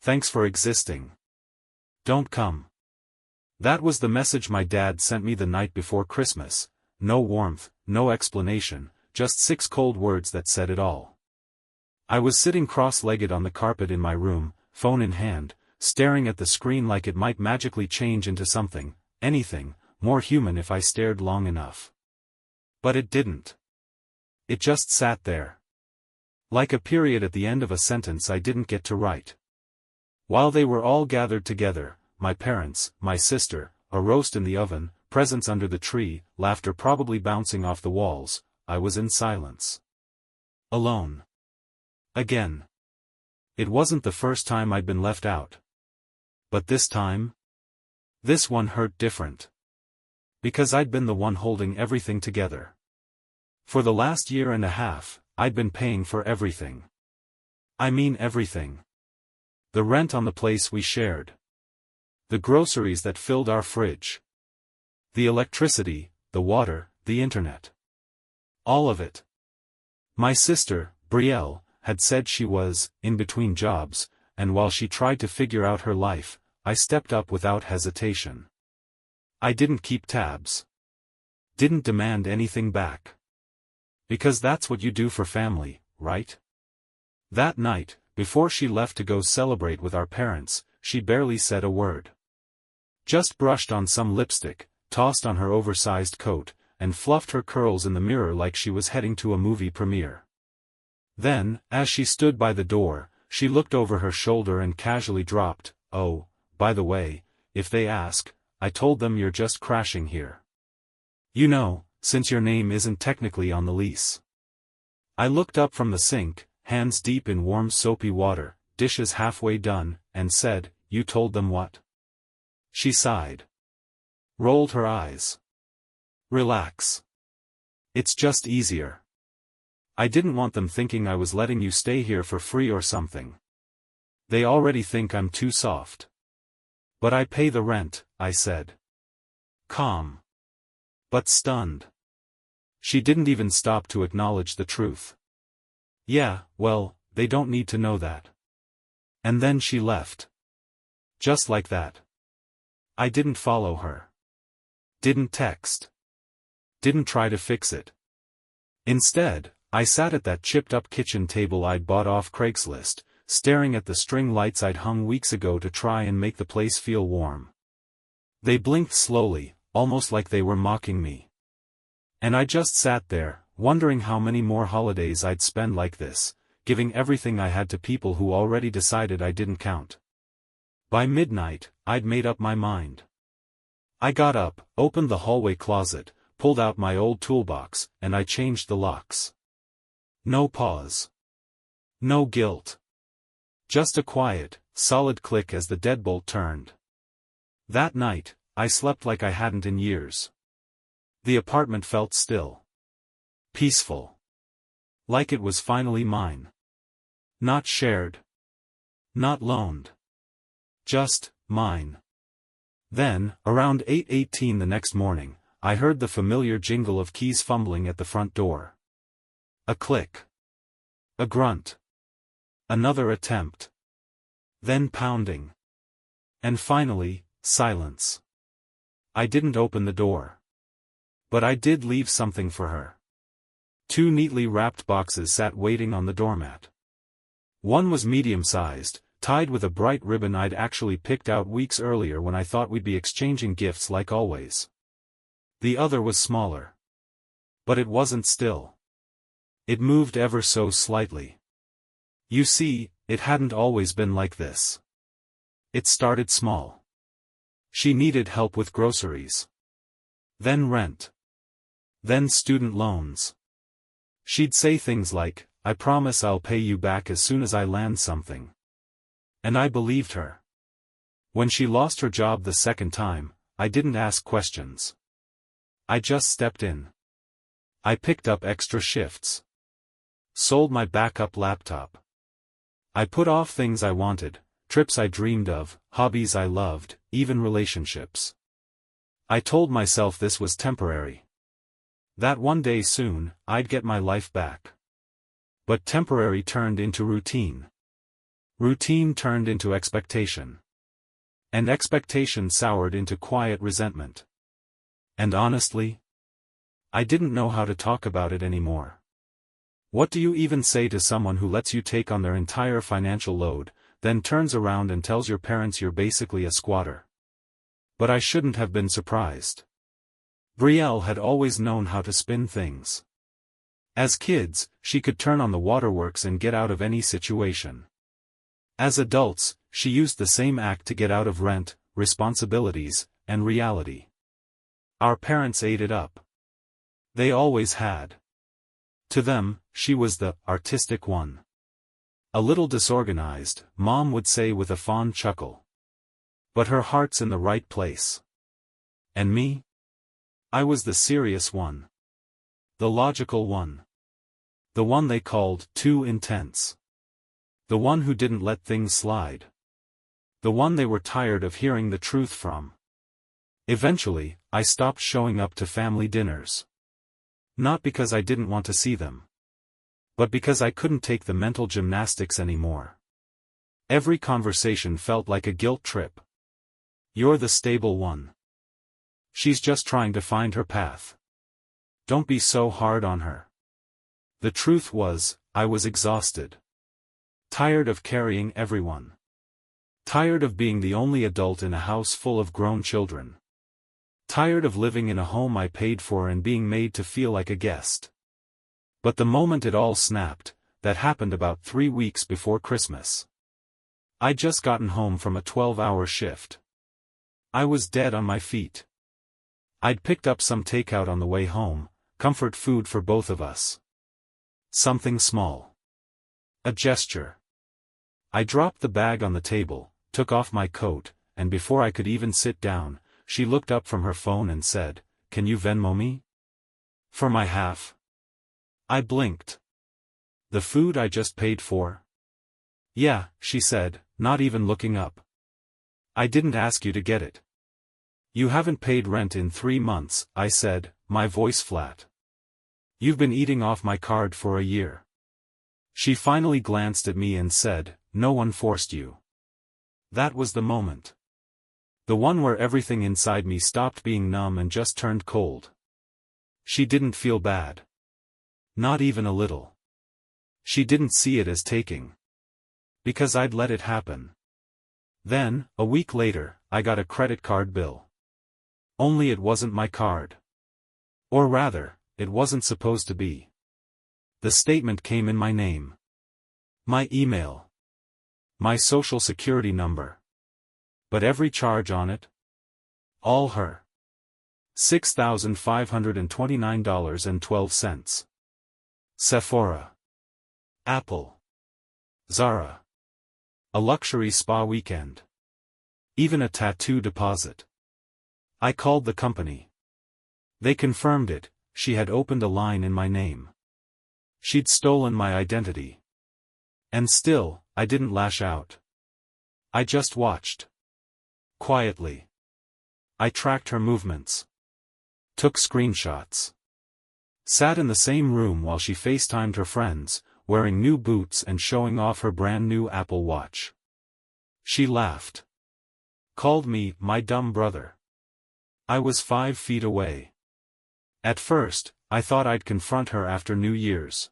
Thanks for existing. Don't come. That was the message my dad sent me the night before Christmas. No warmth, no explanation, just 6 cold words that said it all. I was sitting cross-legged on the carpet in my room, phone in hand, staring at the screen like it might magically change into something, anything, more human if I stared long enough. But it didn't. It just sat there. Like a period at the end of a sentence I didn't get to write. While they were all gathered together, my parents, my sister, a roast in the oven, presents under the tree, laughter probably bouncing off the walls, I was in silence. Alone. Again. It wasn't the first time I'd been left out. But this time? This one hurt different. Because I'd been the one holding everything together. For the last year and a half, I'd been paying for everything. I mean everything. The rent on the place we shared. The groceries that filled our fridge. The electricity, the water, the internet. All of it. My sister, Brielle, had said she was, in between jobs, and while she tried to figure out her life, I stepped up without hesitation. I didn't keep tabs. Didn't demand anything back. Because that's what you do for family, right? That night, before she left to go celebrate with our parents, she barely said a word. Just brushed on some lipstick, tossed on her oversized coat, and fluffed her curls in the mirror like she was heading to a movie premiere. Then, as she stood by the door, she looked over her shoulder and casually dropped, "Oh, by the way, if they ask, I told them you're just crashing here. You know, since your name isn't technically on the lease." I looked up from the sink, hands deep in warm soapy water, dishes halfway done, and said, "You told them what?" She sighed. Rolled her eyes. "Relax. It's just easier. I didn't want them thinking I was letting you stay here for free or something. They already think I'm too soft." "But I pay the rent," I said. Calm. But stunned. She didn't even stop to acknowledge the truth. "Yeah, well, they don't need to know that." And then she left. Just like that. I didn't follow her. Didn't text. Didn't try to fix it. Instead, I sat at that chipped-up kitchen table I'd bought off Craigslist, staring at the string lights I'd hung weeks ago to try and make the place feel warm. They blinked slowly, almost like they were mocking me. And I just sat there, wondering how many more holidays I'd spend like this, giving everything I had to people who already decided I didn't count. By midnight, I'd made up my mind. I got up, opened the hallway closet, pulled out my old toolbox, and I changed the locks. No pause. No guilt. Just a quiet, solid click as the deadbolt turned. That night, I slept like I hadn't in years. The apartment felt still. Peaceful. Like it was finally mine. Not shared. Not loaned. Just, mine. Then, around 8:18 the next morning, I heard the familiar jingle of keys fumbling at the front door. A click. A grunt. Another attempt. Then pounding. And finally, silence. I didn't open the door. But I did leave something for her. 2 neatly wrapped boxes sat waiting on the doormat. One was medium-sized, tied with a bright ribbon I'd actually picked out weeks earlier when I thought we'd be exchanging gifts like always. The other was smaller. But it wasn't still. It moved ever so slightly. You see, it hadn't always been like this. It started small. She needed help with groceries. Then rent. Then student loans. She'd say things like, "I promise I'll pay you back as soon as I land something." And I believed her. When she lost her job the second time, I didn't ask questions. I just stepped in. I picked up extra shifts. Sold my backup laptop. I put off things I wanted, trips I dreamed of, hobbies I loved, even relationships. I told myself this was temporary. That one day soon, I'd get my life back. But temporary turned into routine. Routine turned into expectation. And expectation soured into quiet resentment. And honestly, I didn't know how to talk about it anymore. What do you even say to someone who lets you take on their entire financial load, then turns around and tells your parents you're basically a squatter? But I shouldn't have been surprised. Brielle had always known how to spin things. As kids, she could turn on the waterworks and get out of any situation. As adults, she used the same act to get out of rent, responsibilities, and reality. Our parents ate it up. They always had. To them, she was the artistic one. A little disorganized, Mom would say with a fond chuckle. But her heart's in the right place. And me? I was the serious one. The logical one. The one they called too intense. The one who didn't let things slide. The one they were tired of hearing the truth from. Eventually, I stopped showing up to family dinners. Not because I didn't want to see them. But because I couldn't take the mental gymnastics anymore. Every conversation felt like a guilt trip. You're the stable one. She's just trying to find her path. Don't be so hard on her. The truth was, I was exhausted. Tired of carrying everyone. Tired of being the only adult in a house full of grown children. Tired of living in a home I paid for and being made to feel like a guest. But the moment it all snapped, that happened about 3 weeks before Christmas. I'd just gotten home from a 12-hour shift. I was dead on my feet. I'd picked up some takeout on the way home, comfort food for both of us. Something small. A gesture. I dropped the bag on the table, took off my coat, and before I could even sit down, she looked up from her phone and said, "Can you Venmo me? For my half?" I blinked. The food I just paid for? Yeah, she said, not even looking up. I didn't ask you to get it. You haven't paid rent in 3 months, I said, my voice flat. You've been eating off my card for a year. She finally glanced at me and said, "No one forced you." That was the moment. The one where everything inside me stopped being numb and just turned cold. She didn't feel bad. Not even a little. She didn't see it as taking. Because I'd let it happen. Then, a week later, I got a credit card bill. Only it wasn't my card. Or rather, it wasn't supposed to be. The statement came in my name. My email. My social security number. But every charge on it? All her. $6,529.12. Sephora. Apple. Zara. A luxury spa weekend. Even a tattoo deposit. I called the company. They confirmed it, she had opened a line in my name. She'd stolen my identity. And still, I didn't lash out. I just watched. Quietly. I tracked her movements. Took screenshots. Sat in the same room while she FaceTimed her friends, wearing new boots and showing off her brand new Apple Watch. She laughed. Called me my dumb brother. I was 5 feet away. At first, I thought I'd confront her after New Year's.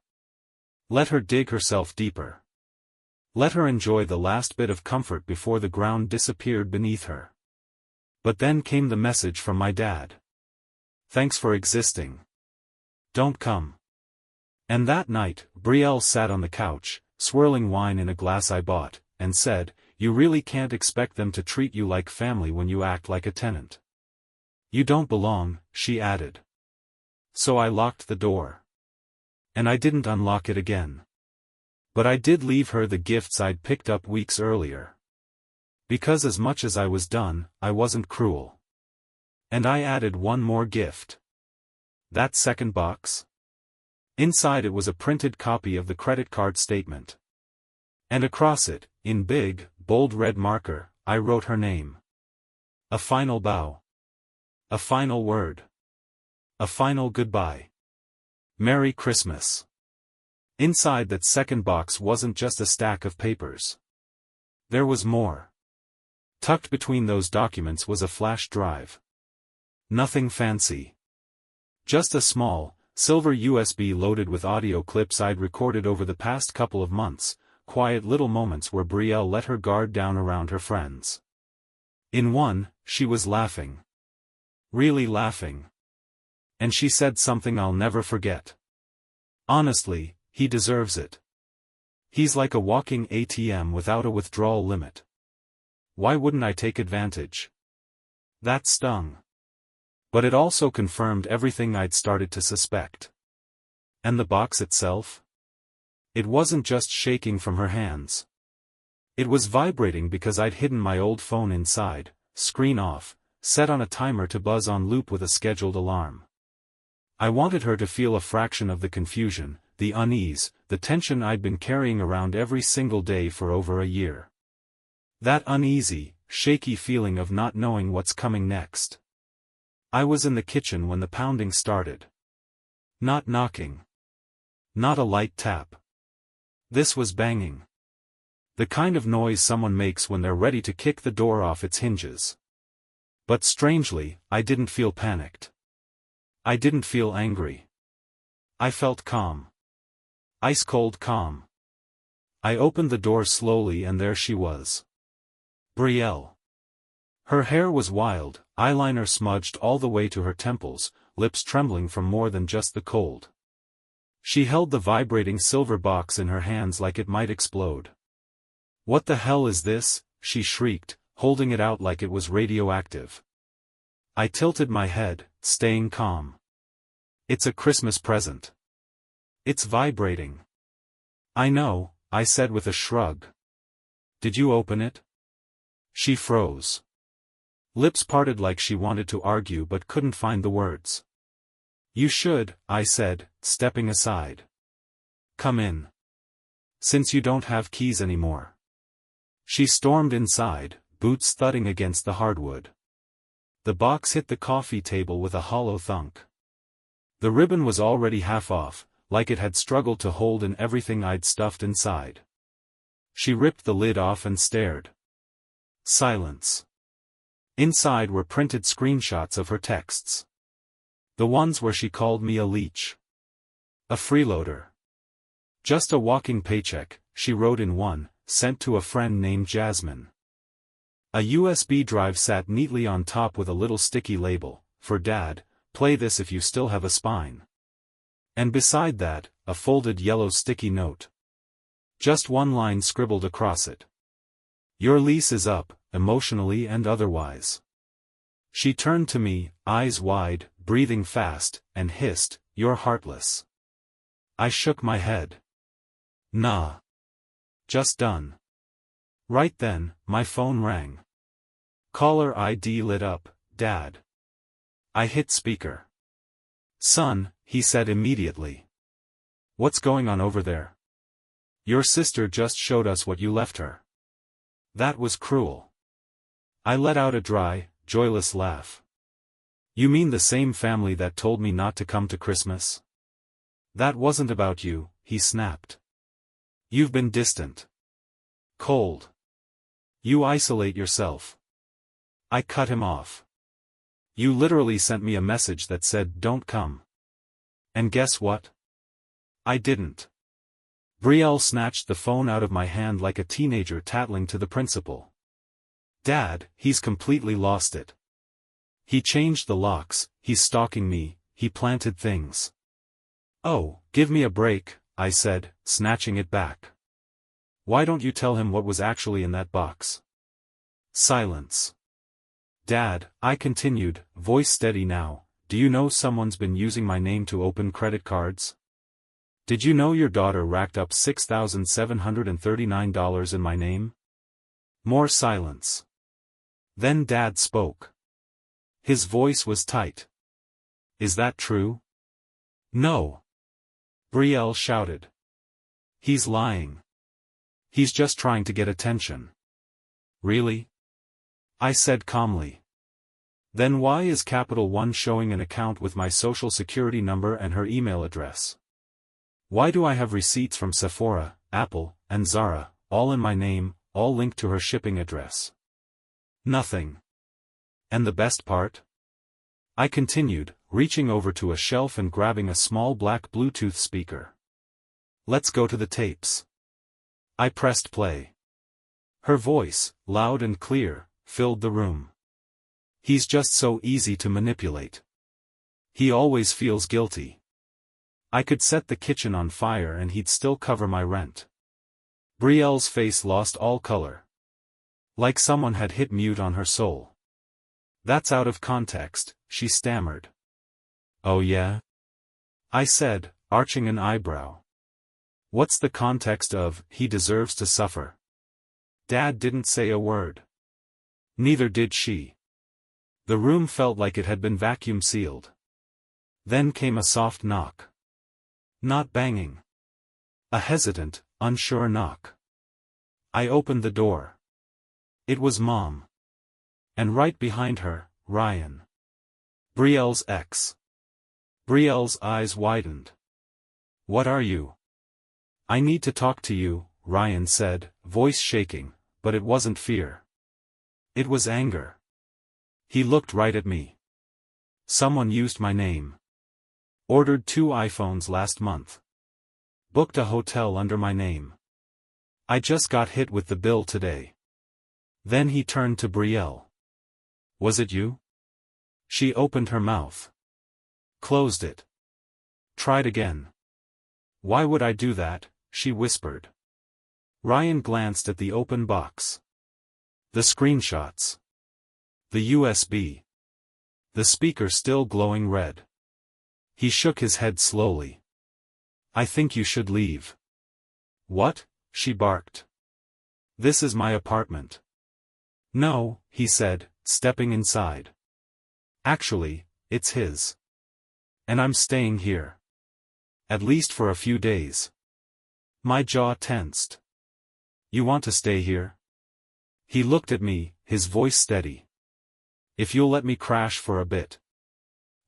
Let her dig herself deeper. Let her enjoy the last bit of comfort before the ground disappeared beneath her. But then came the message from my dad. Thanks for existing. Don't come. And that night, Brielle sat on the couch, swirling wine in a glass I bought, and said, "You really can't expect them to treat you like family when you act like a tenant. You don't belong," she added. So I locked the door. And I didn't unlock it again. But I did leave her the gifts I'd picked up weeks earlier. Because as much as I was done, I wasn't cruel. And I added one more gift. That second box? Inside it was a printed copy of the credit card statement. And across it, in big, bold red marker, I wrote her name. A final bow. A final word. A final goodbye. Merry Christmas. Inside that second box wasn't just a stack of papers. There was more. Tucked between those documents was a flash drive. Nothing fancy. Just a small, silver USB loaded with audio clips I'd recorded over the past couple of months, quiet little moments where Brielle let her guard down around her friends. In one, she was laughing. Really laughing. And she said something I'll never forget. Honestly, he deserves it. He's like a walking ATM without a withdrawal limit. Why wouldn't I take advantage? That stung. But it also confirmed everything I'd started to suspect. And the box itself? It wasn't just shaking from her hands. It was vibrating because I'd hidden my old phone inside, screen off, set on a timer to buzz on loop with a scheduled alarm. I wanted her to feel a fraction of the confusion, the unease, the tension I'd been carrying around every single day for over a year. That uneasy, shaky feeling of not knowing what's coming next. I was in the kitchen when the pounding started. Not knocking. Not a light tap. This was banging. The kind of noise someone makes when they're ready to kick the door off its hinges. But strangely, I didn't feel panicked. I didn't feel angry. I felt calm. Ice-cold calm. I opened the door slowly and there she was. Brielle. Her hair was wild, eyeliner smudged all the way to her temples, lips trembling from more than just the cold. She held the vibrating silver box in her hands like it might explode. "What the hell is this?" she shrieked, holding it out like it was radioactive. I tilted my head, staying calm. "It's a Christmas present. It's vibrating." "I know," I said with a shrug. "Did you open it?" She froze. Lips parted like she wanted to argue but couldn't find the words. "You should," I said, stepping aside. "Come in. Since you don't have keys anymore." She stormed inside, boots thudding against the hardwood. The box hit the coffee table with a hollow thunk. The ribbon was already half off, like it had struggled to hold in everything I'd stuffed inside. She ripped the lid off and stared. Silence. Inside were printed screenshots of her texts. The ones where she called me a leech. A freeloader. Just a walking paycheck, she wrote in one, sent to a friend named Jasmine. A USB drive sat neatly on top with a little sticky label, "For Dad, play this if you still have a spine." And beside that, a folded yellow sticky note. Just one line scribbled across it. "Your lease is up, emotionally and otherwise." She turned to me, eyes wide, breathing fast, and hissed, "You're heartless." I shook my head. "Nah. Just done." Right then, my phone rang. Caller ID lit up, "Dad." I hit speaker. "Son," he said immediately. "What's going on over there? Your sister just showed us what you left her." That was cruel. I let out a dry, joyless laugh. "You mean the same family that told me not to come to Christmas?" "That wasn't about you," he snapped. "You've been distant. Cold. You isolate yourself." I cut him off. "You literally sent me a message that said don't come. And guess what? I didn't." Brielle snatched the phone out of my hand like a teenager tattling to the principal. "Dad, he's completely lost it. He changed the locks, he's stalking me, he planted things." "Oh, give me a break," I said, snatching it back. "Why don't you tell him what was actually in that box?" Silence. "Dad," I continued, voice steady now, "do you know someone's been using my name to open credit cards? Did you know your daughter racked up $6,739 in my name?" More silence. Then Dad spoke. His voice was tight. "Is that true?" "No." Brielle shouted. "He's lying. He's just trying to get attention." "Really?" I said calmly. "Then why is Capital One showing an account with my social security number and her email address? Why do I have receipts from Sephora, Apple, and Zara, all in my name, all linked to her shipping address. Nothing. And the best part? I continued, reaching over to a shelf and grabbing a small black Bluetooth speaker. Let's go to the tapes. I pressed play. Her voice, loud and clear, filled the room. He's just so easy to manipulate. He always feels guilty. I could set the kitchen on fire and he'd still cover my rent. Brielle's face lost all color. Like someone had hit mute on her soul. That's out of context, she stammered. Oh yeah? I said, arching an eyebrow. What's the context of, he deserves to suffer? Dad didn't say a word. Neither did she. The room felt like it had been vacuum sealed. Then came a soft knock. Not banging. A hesitant, unsure knock. I opened the door. It was Mom. And right behind her, Ryan. Brielle's ex. Brielle's eyes widened. What are you? I need to talk to you, Ryan said, voice shaking, but it wasn't fear. It was anger. He looked right at me. Someone used my name. Ordered 2 iPhones last month. Booked a hotel under my name. I just got hit with the bill today. Then he turned to Brielle. Was it you? She opened her mouth. Closed it. Tried again. Why would I do that? She whispered. Ryan glanced at the open box. The screenshots. The USB. The speaker still glowing red. He shook his head slowly. I think you should leave. What? She barked. This is my apartment. No, he said, stepping inside. Actually, it's his. And I'm staying here. At least for a few days. My jaw tensed. You want to stay here? He looked at me, his voice steady. If you'll let me crash for a bit.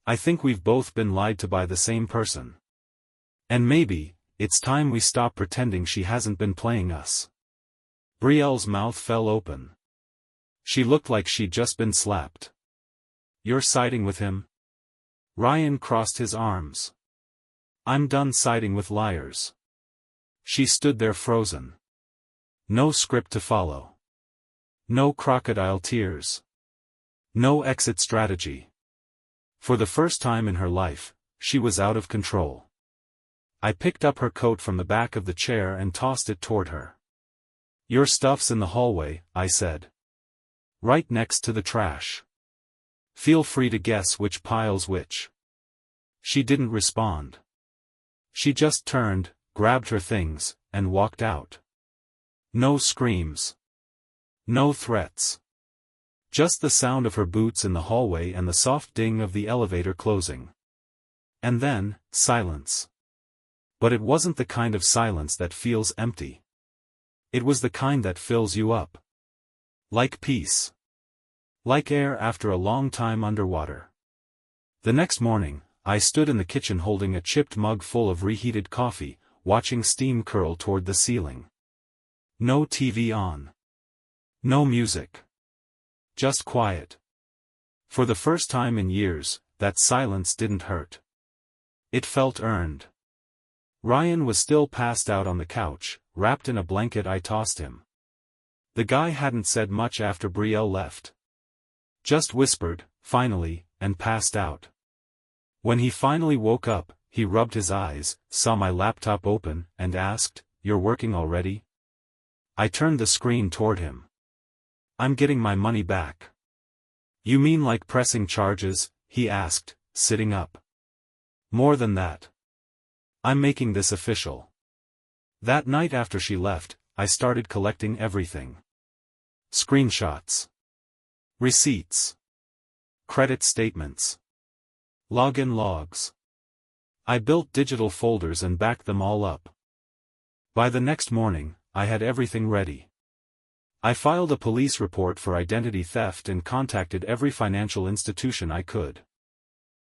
I think we've both been lied to by the same person. And maybe, it's time we stop pretending she hasn't been playing us. Brielle's mouth fell open. She looked like she'd just been slapped. You're siding with him? Ryan crossed his arms. I'm done siding with liars. She stood there frozen. No script to follow. No crocodile tears. No exit strategy. For the first time in her life, she was out of control. I picked up her coat from the back of the chair and tossed it toward her. Your stuff's in the hallway, I said. Right next to the trash. Feel free to guess which pile's which. She didn't respond. She just turned, grabbed her things, and walked out. No screams. No threats. Just the sound of her boots in the hallway and the soft ding of the elevator closing. And then, silence. But it wasn't the kind of silence that feels empty. It was the kind that fills you up. Like peace. Like air after a long time underwater. The next morning, I stood in the kitchen holding a chipped mug full of reheated coffee, watching steam curl toward the ceiling. No TV on. No music. Just quiet. For the first time in years, that silence didn't hurt. It felt earned. Ryan was still passed out on the couch, wrapped in a blanket I tossed him. The guy hadn't said much after Brielle left. Just whispered, finally, and passed out. When he finally woke up, he rubbed his eyes, saw my laptop open, and asked, "You're working already?" I turned the screen toward him. I'm getting my money back. You mean like pressing charges? He asked, sitting up. More than that. I'm making this official. That night after she left, I started collecting everything. Screenshots. Receipts. Credit statements. Login logs. I built digital folders and backed them all up. By the next morning, I had everything ready. I filed a police report for identity theft and contacted every financial institution I could.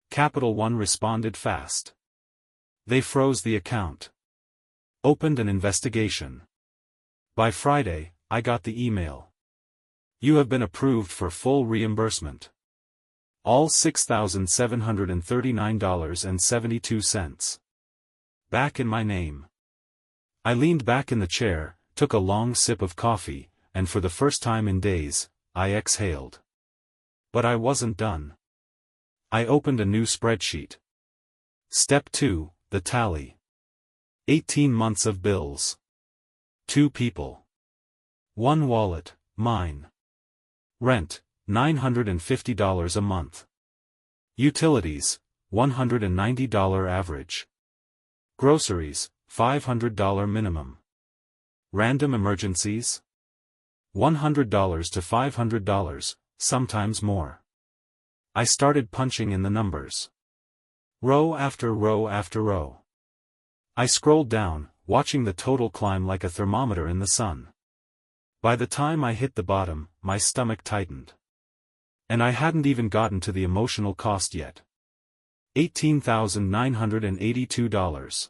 Capital One responded fast. They froze the account. Opened an investigation. By Friday, I got the email. You have been approved for full reimbursement. All $6,739.72. Back in my name. I leaned back in the chair, took a long sip of coffee, and for the first time in days, I exhaled. But I wasn't done. I opened a new spreadsheet. Step 2, the tally. 18 months of bills. 2 people. 1 wallet, mine. Rent, $950 a month. Utilities, $190 average. Groceries, $500 minimum. Random emergencies? $100 to $500, sometimes more. I started punching in the numbers. Row after row after row. I scrolled down, watching the total climb like a thermometer in the sun. By the time I hit the bottom, my stomach tightened. And I hadn't even gotten to the emotional cost yet. $18,982.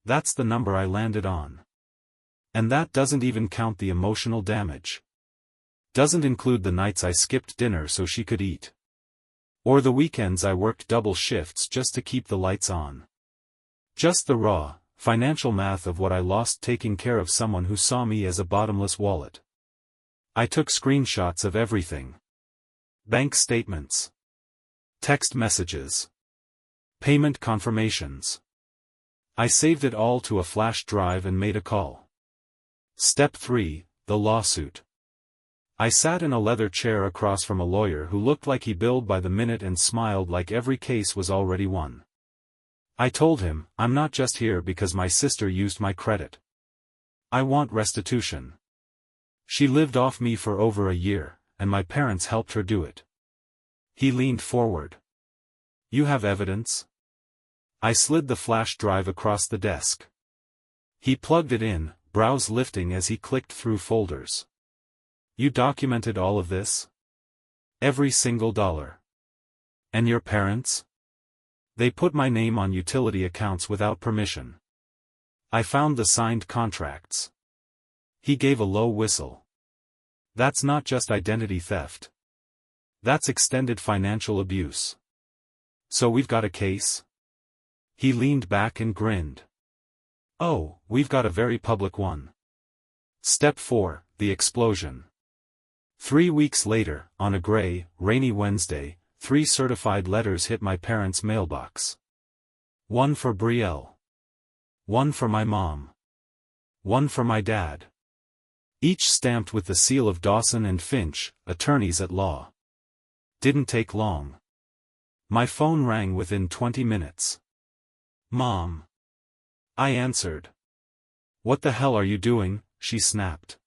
That's the number I landed on. And that doesn't even count the emotional damage. Doesn't include the nights I skipped dinner so she could eat. Or the weekends I worked double shifts just to keep the lights on. Just the raw, financial math of what I lost taking care of someone who saw me as a bottomless wallet. I took screenshots of everything. Bank statements. Text messages. Payment confirmations. I saved it all to a flash drive and made a call. Step 3, the lawsuit. I sat in a leather chair across from a lawyer who looked like he billed by the minute and smiled like every case was already won. I told him, I'm not just here because my sister used my credit. I want restitution. She lived off me for over a year, and my parents helped her do it. He leaned forward. You have evidence? I slid the flash drive across the desk. He plugged it in, brows lifting as he clicked through folders. You documented all of this? Every single dollar. And your parents? They put my name on utility accounts without permission. I found the signed contracts. He gave a low whistle. That's not just identity theft. That's extended financial abuse. So we've got a case? He leaned back and grinned. Oh, we've got a very public one. Step 4, the explosion. 3 weeks later, on a gray, rainy Wednesday, 3 certified letters hit my parents' mailbox. One for Brielle. One for my mom. One for my dad. Each stamped with the seal of Dawson and Finch, attorneys at law. Didn't take long. My phone rang within 20 minutes. Mom. I answered. What the hell are you doing? She snapped.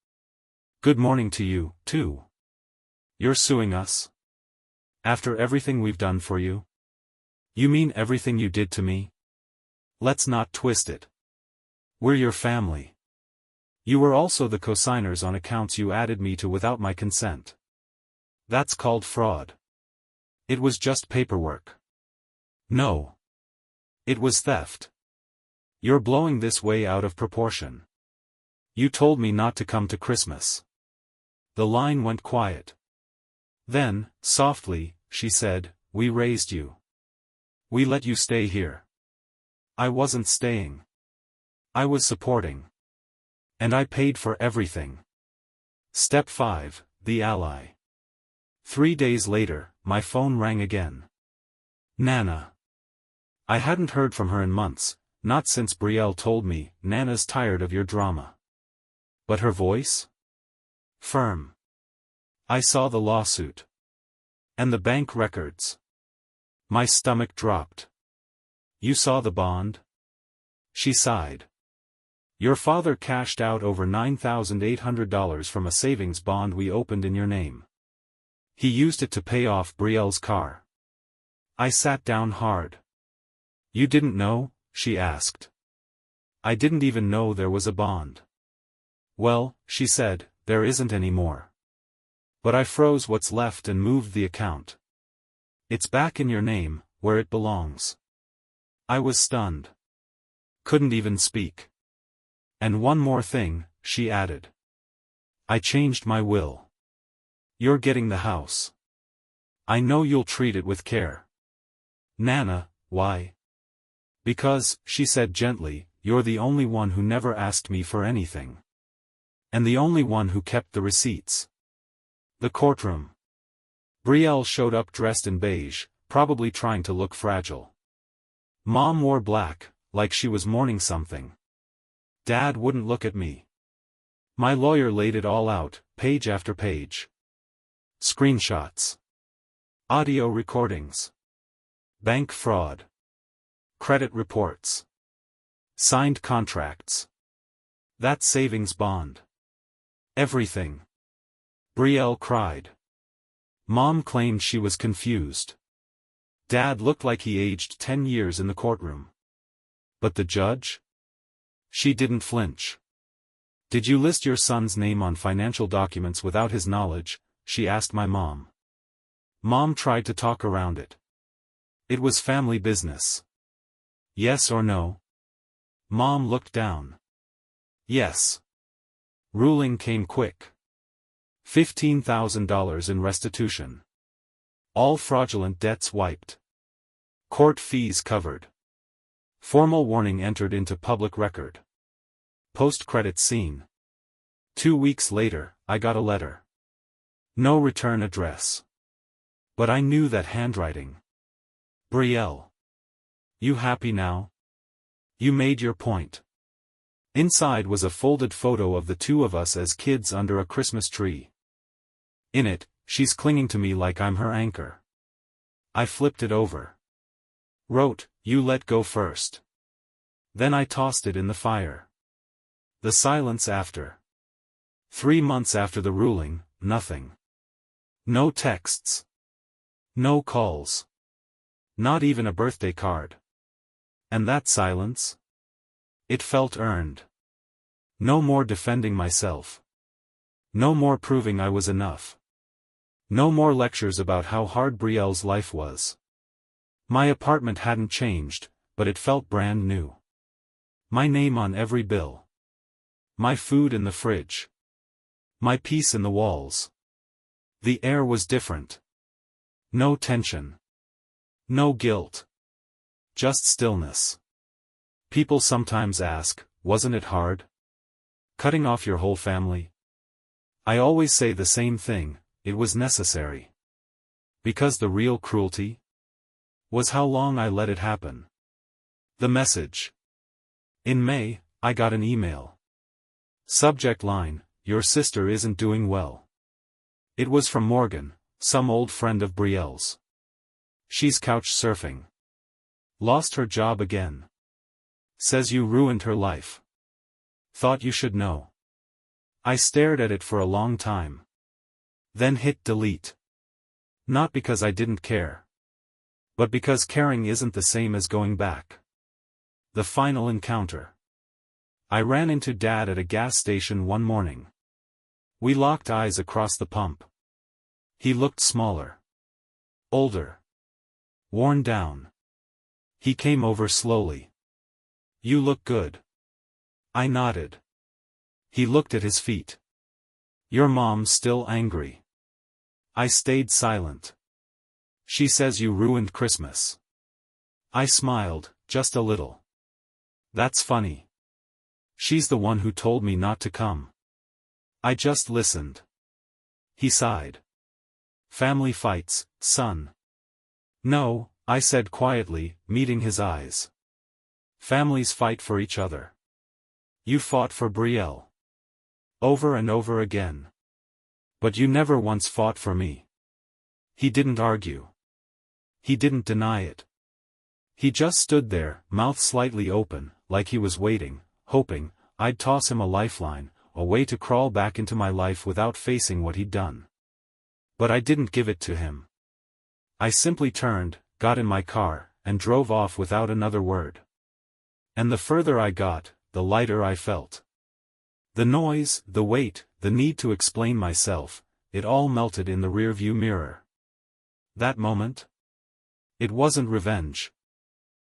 Good morning to you, too. You're suing us? After everything we've done for you? You mean everything you did to me? Let's not twist it. We're your family. You were also the cosigners on accounts you added me to without my consent. That's called fraud. It was just paperwork. No. It was theft. You're blowing this way out of proportion. You told me not to come to Christmas. The line went quiet. Then, softly, she said, we raised you. We let you stay here. I wasn't staying. I was supporting. And I paid for everything. Step 5, the ally. 3 days later, my phone rang again. Nana. I hadn't heard from her in months, not since Brielle told me, Nana's tired of your drama. But her voice? Firm. I saw the lawsuit. And the bank records. My stomach dropped. You saw the bond? She sighed. Your father cashed out over $9,800 from a savings bond we opened in your name. He used it to pay off Brielle's car. I sat down hard. You didn't know? She asked. I didn't even know there was a bond. Well, she said, there isn't any more. But I froze what's left and moved the account. It's back in your name, where it belongs. I was stunned. Couldn't even speak. And one more thing, she added. I changed my will. You're getting the house. I know you'll treat it with care. Nana, why? Because, she said gently, you're the only one who never asked me for anything. And the only one who kept the receipts. The courtroom. Brielle showed up dressed in beige, probably trying to look fragile. Mom wore black, like she was mourning something. Dad wouldn't look at me. My lawyer laid it all out, page after page. Screenshots. Audio recordings. Bank fraud. Credit reports. Signed contracts. That savings bond. Everything. Brielle cried. Mom claimed she was confused. Dad looked like he aged 10 years in the courtroom. But the judge? She didn't flinch. Did you list your son's name on financial documents without his knowledge? She asked my mom. Mom tried to talk around it. It was family business. Yes or no? Mom looked down. Yes. Ruling came quick. $15,000 in restitution. All fraudulent debts wiped. Court fees covered. Formal warning entered into public record. Post-credit scene. 2 weeks later, I got a letter. No return address. But I knew that handwriting. Brielle. You happy now? You made your point. Inside was a folded photo of the two of us as kids under a Christmas tree. In it, she's clinging to me like I'm her anchor. I flipped it over. Wrote, you let go first. Then I tossed it in the fire. The silence after. 3 months after the ruling, nothing. No texts. No calls. Not even a birthday card. And that silence? It felt earned. No more defending myself. No more proving I was enough. No more lectures about how hard Brielle's life was. My apartment hadn't changed, but it felt brand new. My name on every bill. My food in the fridge. My peace in the walls. The air was different. No tension. No guilt. Just stillness. People sometimes ask, wasn't it hard? Cutting off your whole family? I always say the same thing, it was necessary. Because the real cruelty was how long I let it happen. The message. In May, I got an email. Subject line, your sister isn't doing well. It was from Morgan, some old friend of Brielle's. She's couch surfing. Lost her job again. Says you ruined her life. Thought you should know. I stared at it for a long time. Then hit delete. Not because I didn't care. But because caring isn't the same as going back. The final encounter. I ran into Dad at a gas station one morning. We locked eyes across the pump. He looked smaller. Older. Worn down. He came over slowly. You look good. I nodded. He looked at his feet. Your mom's still angry. I stayed silent. She says you ruined Christmas. I smiled, just a little. That's funny. She's the one who told me not to come. I just listened. He sighed. Family fights, son. No, I said quietly, meeting his eyes. Families fight for each other. You fought for Brielle. Over and over again. But you never once fought for me. He didn't argue. He didn't deny it. He just stood there, mouth slightly open, like he was waiting, hoping I'd toss him a lifeline, a way to crawl back into my life without facing what he'd done. But I didn't give it to him. I simply turned, got in my car, and drove off without another word. And the further I got, the lighter I felt. The noise, the weight, the need to explain myself, it all melted in the rearview mirror. That moment? It wasn't revenge.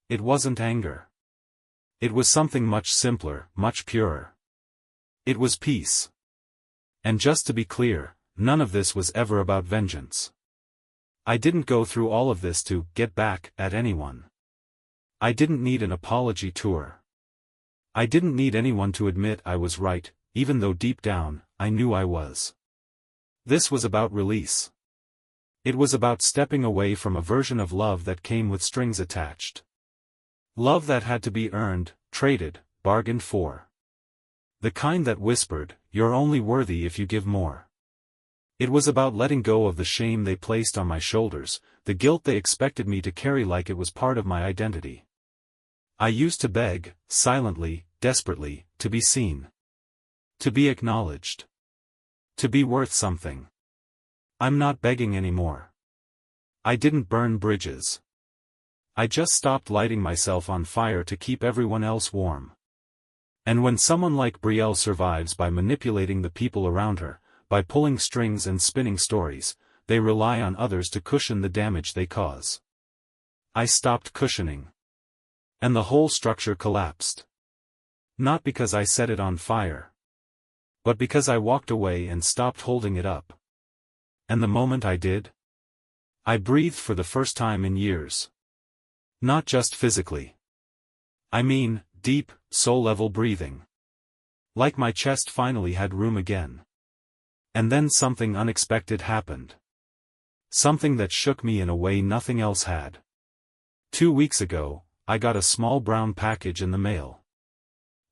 It wasn't anger. It was something much simpler, much purer. It was peace. And just to be clear, none of this was ever about vengeance. I didn't go through all of this to get back at anyone. I didn't need an apology tour. I didn't need anyone to admit I was right, even though deep down, I knew I was. This was about release. It was about stepping away from a version of love that came with strings attached. Love that had to be earned, traded, bargained for. The kind that whispered, "You're only worthy if you give more." It was about letting go of the shame they placed on my shoulders, the guilt they expected me to carry like it was part of my identity. I used to beg, silently, desperately, to be seen. To be acknowledged. To be worth something. I'm not begging anymore. I didn't burn bridges. I just stopped lighting myself on fire to keep everyone else warm. And when someone like Brielle survives by manipulating the people around her, by pulling strings and spinning stories, they rely on others to cushion the damage they cause. I stopped cushioning. And the whole structure collapsed. Not because I set it on fire. But because I walked away and stopped holding it up. And the moment I did, I breathed for the first time in years. Not just physically. I mean, deep, soul-level breathing. Like my chest finally had room again. And then something unexpected happened. Something that shook me in a way nothing else had. 2 weeks ago, I got a small brown package in the mail.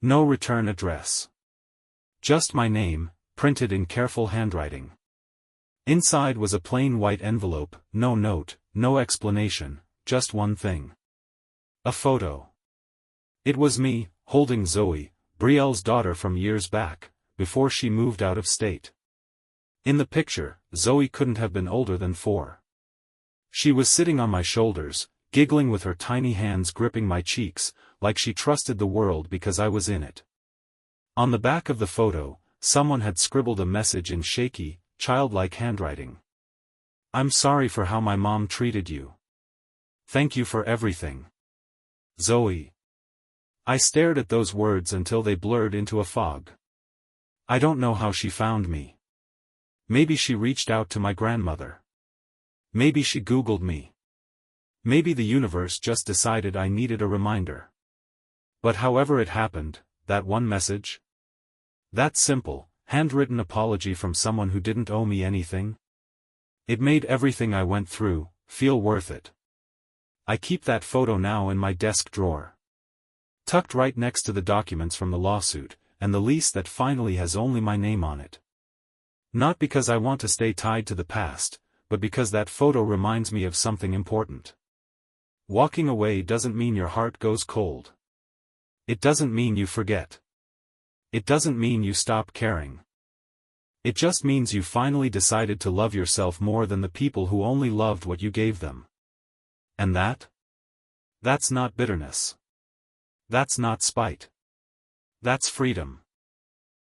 No return address. Just my name, printed in careful handwriting. Inside was a plain white envelope, no note, no explanation, just one thing. A photo. It was me, holding Zoe, Brielle's daughter from years back, before she moved out of state. In the picture, Zoe couldn't have been older than 4. She was sitting on my shoulders, giggling with her tiny hands gripping my cheeks, like she trusted the world because I was in it. On the back of the photo, someone had scribbled a message in shaky, childlike handwriting. "I'm sorry for how my mom treated you. Thank you for everything. Zoe." I stared at those words until they blurred into a fog. I don't know how she found me. Maybe she reached out to my grandmother. Maybe she Googled me. Maybe the universe just decided I needed a reminder. But however it happened, that one message? That simple, handwritten apology from someone who didn't owe me anything? It made everything I went through feel worth it. I keep that photo now in my desk drawer. Tucked right next to the documents from the lawsuit, and the lease that finally has only my name on it. Not because I want to stay tied to the past, but because that photo reminds me of something important. Walking away doesn't mean your heart goes cold. It doesn't mean you forget. It doesn't mean you stop caring. It just means you finally decided to love yourself more than the people who only loved what you gave them. And that's not bitterness. That's not spite. That's freedom.